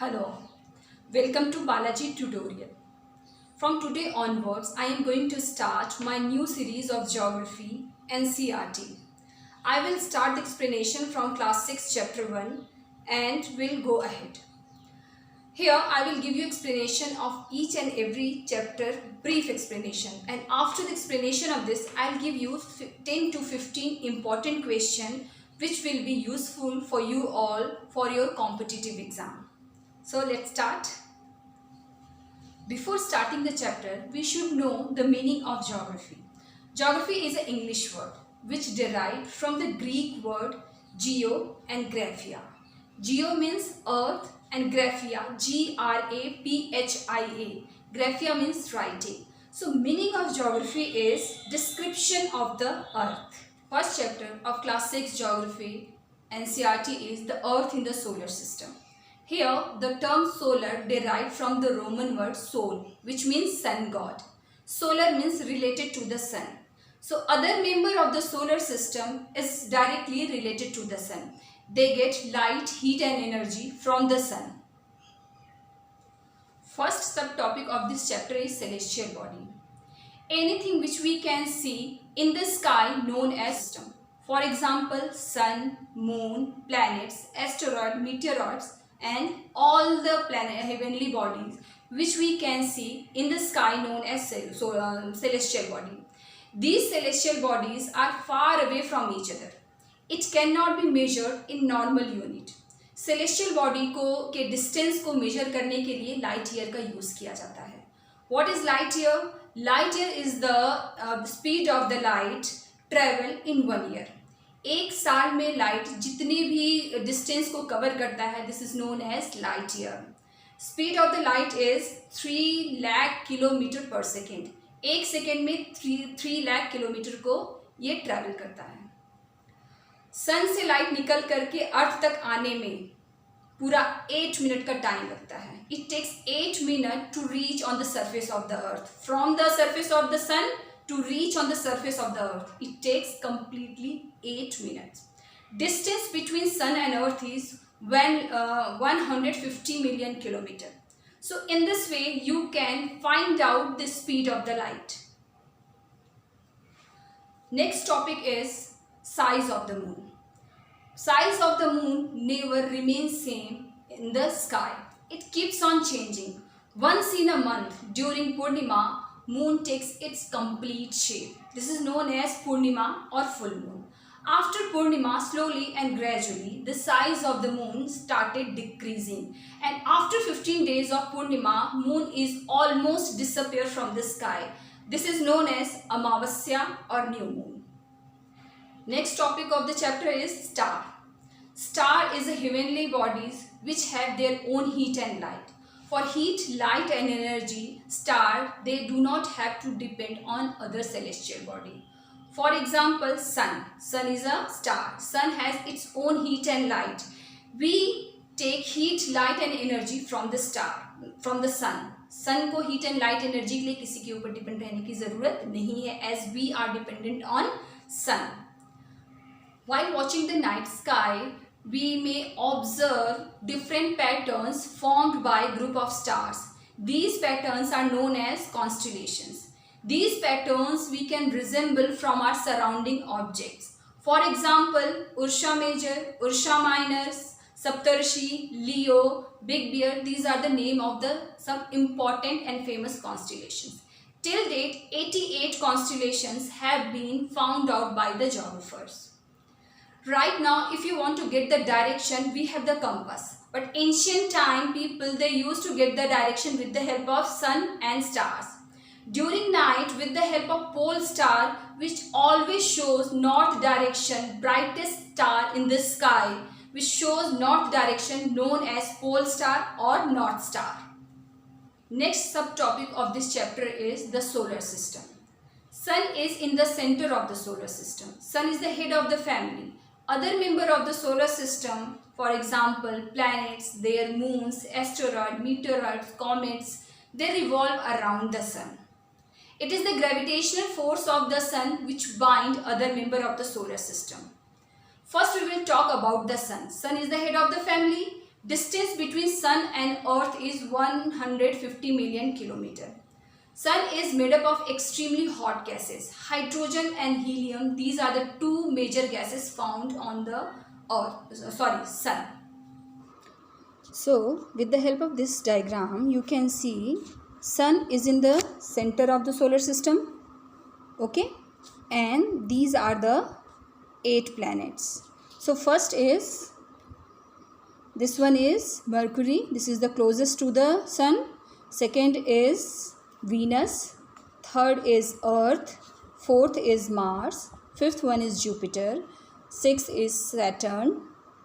Hello, welcome to Balaji tutorial. From today onwards, I am going to start my new series of geography NCERT. I will start the explanation from class 6 chapter 1 and will go ahead. Here I will give you explanation of each and every chapter, brief explanation, and after the explanation of this I will give you 10 to 15 important questions which will be useful for you all for your competitive exam. So let's start. Before starting the chapter, we should know the meaning of geography. Geography is an English word which derived from the Greek word geo and graphia. Geo means earth and graphia, Graphia. Graphia means writing. So meaning of geography is description of the earth. First chapter of class 6 geography NCERT is the earth in the solar system. Here, the term solar derived from the Roman word sol, which means sun god. Solar means related to the sun. So, other member of the solar system is directly related to the sun. They get light, heat and energy from the sun. First subtopic of this chapter is celestial body. Anything which we can see in the sky known as system. For example, sun, moon, planets, asteroid, meteoroids, and all the heavenly bodies which we can see in the sky known as celestial body. These celestial bodies are far away from each other. It cannot be measured in normal unit. Celestial body के distance को measure करने के लिए light year का use किया जाता है. What is light year? Light year is the speed of the light travel in 1 year. एक साल में लाइट जितनी भी डिस्टेंस को कवर करता है this is known as light year. Speed of the light is 3 lakh kilometre per second. एक सेकेंड में 3 लाख किलोमीटर को ये ट्रैवल करता है. सन से लाइट निकल करके अर्थ तक आने में पूरा 8 मिनट का टाइम लगता है. It takes 8 minute to reach on the surface of the earth. From the surface of the sun to reach on the surface of the earth, it takes completely 8 minutes. Distance between sun and earth is 150 million kilometer. So in this way you can find out the speed of the light. Next topic is size of the moon. Size of the moon never remains same in the sky. It keeps on changing. Once in a month during Purnima, moon takes its complete shape. This is known as Purnima or full moon. After Purnima, slowly and gradually, the size of the moon started decreasing. And after 15 days of Purnima, moon is almost disappear from the sky. This is known as Amavasya or new moon. Next topic of the chapter is star. Star is a heavenly bodies which have their own heat and light. For heat, light and energy, star, they do not have to depend on other celestial body. For example, sun. Sun is a star. Sun has its own heat and light. We take heat, light and energy from the star, from the sun. Sun को heat and light energy के लिए किसी के ऊपर depend रहने की ज़रूरत नहीं है as we are dependent on sun. While watching the night sky, we may observe different patterns formed by a group of stars. These patterns are known as constellations. These patterns we can resemble from our surrounding objects. For example, Ursa Major, Ursa Minor, Saptarshi, Leo, Big Bear. These are the name of some important and famous constellations. Till date, 88 constellations have been found out by the geographers. Right now, if you want to get the direction, we have the compass. But ancient time people, they used to get the direction with the help of sun and stars. During night, with the help of pole star, which always shows north direction, brightest star in the sky, which shows north direction, known as pole star or north star. Next subtopic of this chapter is the solar system. Sun is in the center of the solar system. Sun is the head of the family. Other member of the solar system, for example, planets, their moons, asteroids, meteoroids, comets, they revolve around the sun. It is the gravitational force of the sun which bind other member of the solar system. First we will talk about the sun. Sun is the head of the family. Distance between Sun and Earth is 150 million kilometer. Sun is made up of extremely hot gases. Hydrogen and helium, these are the two major gases found on the Sun. So, with the help of this diagram, you can see Sun is in the center of the solar system. Okay, and these are the 8 planets. So, first is, this one is Mercury. This is the closest to the Sun. Second is Venus. Third is Earth. Fourth is Mars. Fifth one is Jupiter. Sixth is Saturn,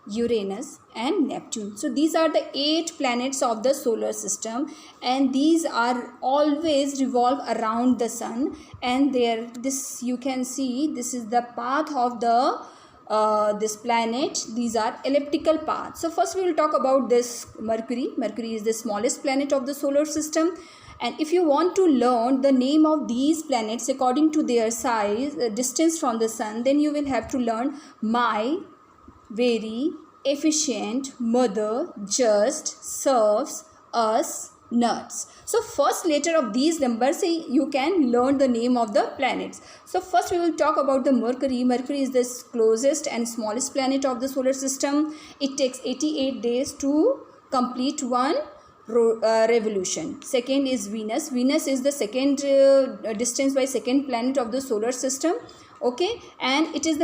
Uranus and Neptune. So these are the 8 planets of the solar system, and these are always revolve around the Sun. And there, this you can see, this is the path of the this planet. These are elliptical paths. So first we will talk about this Mercury. Mercury is the smallest planet of the solar system. And if you want to learn the name of these planets according to their size, distance from the Sun, then you will have to learn my, very, efficient, mother, just, serves, us, nuts. So first letter of these numbers, you can learn the name of the planets. So first we will talk about the Mercury. Mercury is the closest and smallest planet of the solar system. It takes 88 days to complete one revolution. Second is Venus. Venus is the second distance by second planet of the solar system. Okay, and it is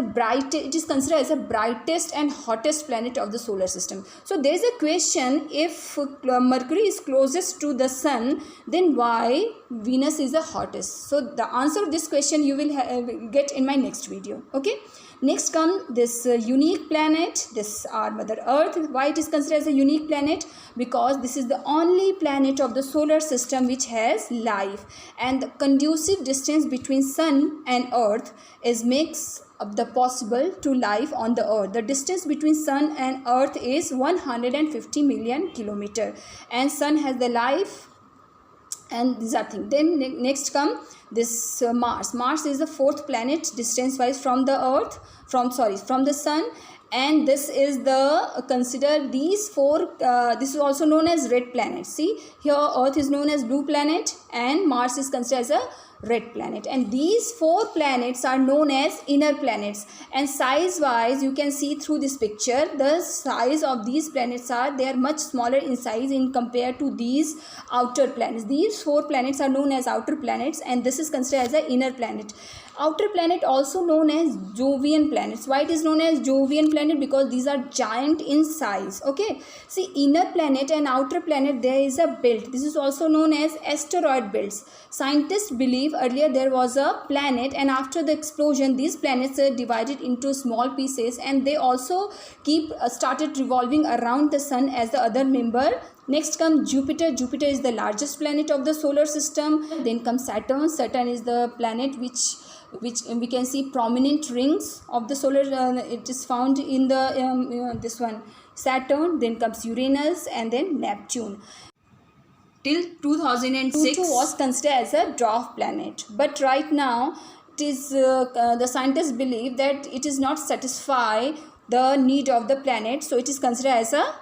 considered as the brightest and hottest planet of the solar system. So there is a question, if Mercury is closest to the Sun, then why Venus is the hottest? So the answer of this question you will get in my next video. Okay, next come this unique planet. This our Mother Earth. Why it is considered as a unique planet? Because this is the only planet of the solar system which has life, and the conducive distance between Sun and Earth makes the possible to life on the Earth. The distance between Sun and Earth is 150 million kilometer, and Sun has the life, and these are things. Then next come this Mars. Mars is the 4th planet distance wise from the Earth, from the Sun. And this is the consider these 4 this is also known as red planet. See here, Earth is known as blue planet and Mars is considered as a red planet, and these 4 planets are known as inner planets. And size wise, you can see through this picture, the size of these planets they are much smaller in size in compared to these outer planets. These 4 planets are known as outer planets, and this is considered as an inner planet. Outer planet also known as Jovian planets. Why it is known as Jovian planet? Because these are giant in size. Okay, see, inner planet and outer planet, there is a belt. This is also known as asteroid belts. Scientists believe earlier there was a planet, and after the explosion these planets are divided into small pieces, and they also started revolving around the Sun as the other member. Next comes Jupiter. Jupiter is the largest planet of the solar system. Then comes Saturn. Saturn is the planet which we can see prominent rings of the solar. It is found in the this one, Saturn. Then comes Uranus, and then Neptune. Till 2006, Pluto was considered as a dwarf planet, but right now it is the scientists believe that it is not satisfy the need of the planet, so it is considered as a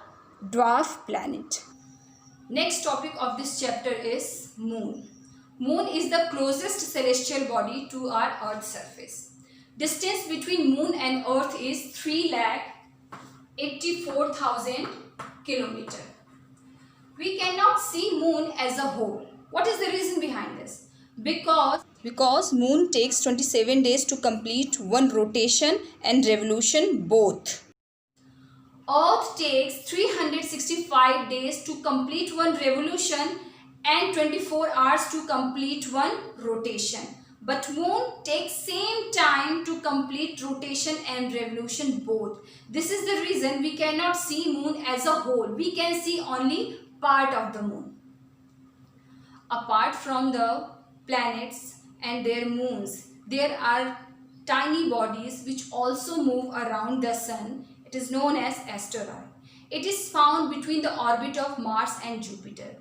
dwarf planet. Next topic of this chapter is Moon. Moon is the closest celestial body to our Earth's surface. Distance between Moon and Earth is 3,84,000 kilometers. We cannot see Moon as a whole. What is the reason behind this? Because Moon takes 27 days to complete one rotation and revolution both. Earth takes 365 days to complete one revolution and 24 hours to complete one rotation. But Moon takes same time to complete rotation and revolution both. This is the reason we cannot see Moon as a whole. We can see only part of the Moon. Apart from the planets and their moons, there are tiny bodies which also move around the Sun. It is known as asteroid. It is found between the orbit of Mars and Jupiter.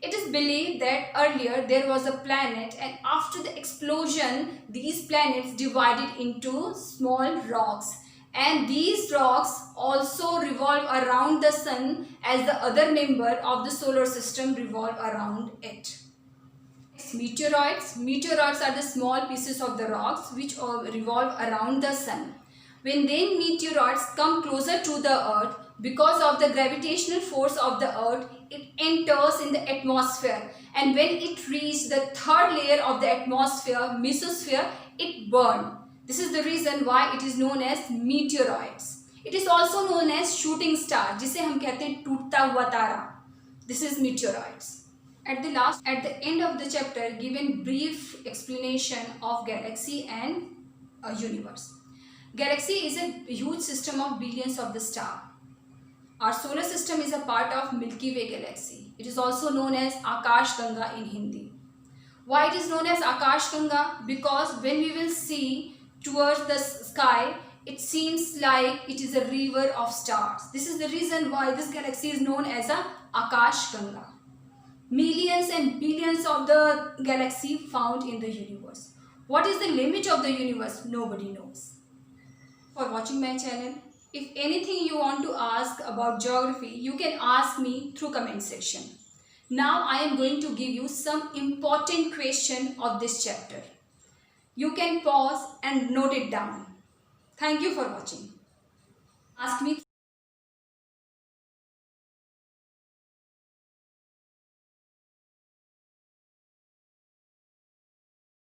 It is believed that earlier there was a planet, and after the explosion these planets divided into small rocks, and these rocks also revolve around the sun as the other member of the solar system revolve around it. Meteoroids. Meteoroids are the small pieces of the rocks which revolve around the sun. When then meteoroids come closer to the earth, because of the gravitational force of the earth, it enters in the atmosphere, and when it reaches the third layer of the atmosphere, mesosphere, it burns. This is the reason why it is known as meteoroids. It is also known as shooting star, जिसे हम कहते हैं टूटता हुआ तारा. This is meteoroids. At the end of the chapter, given brief explanation of galaxy and universe. Galaxy is a huge system of billions of the stars. Our solar system is a part of Milky Way galaxy. It is also known as Akash Ganga in Hindi. Why it is known as Akash Ganga? Because when we will see towards the sky, it seems like it is a river of stars. This is the reason why this galaxy is known as a Akash Ganga. Millions and billions of the galaxy found in the universe. What is the limit of the universe? Nobody knows. For watching my channel. If anything you want to ask about geography, you can ask me through comment section. Now I am going to give you some important question of this chapter. You can pause and note it down. Thank you for watching. Ask me.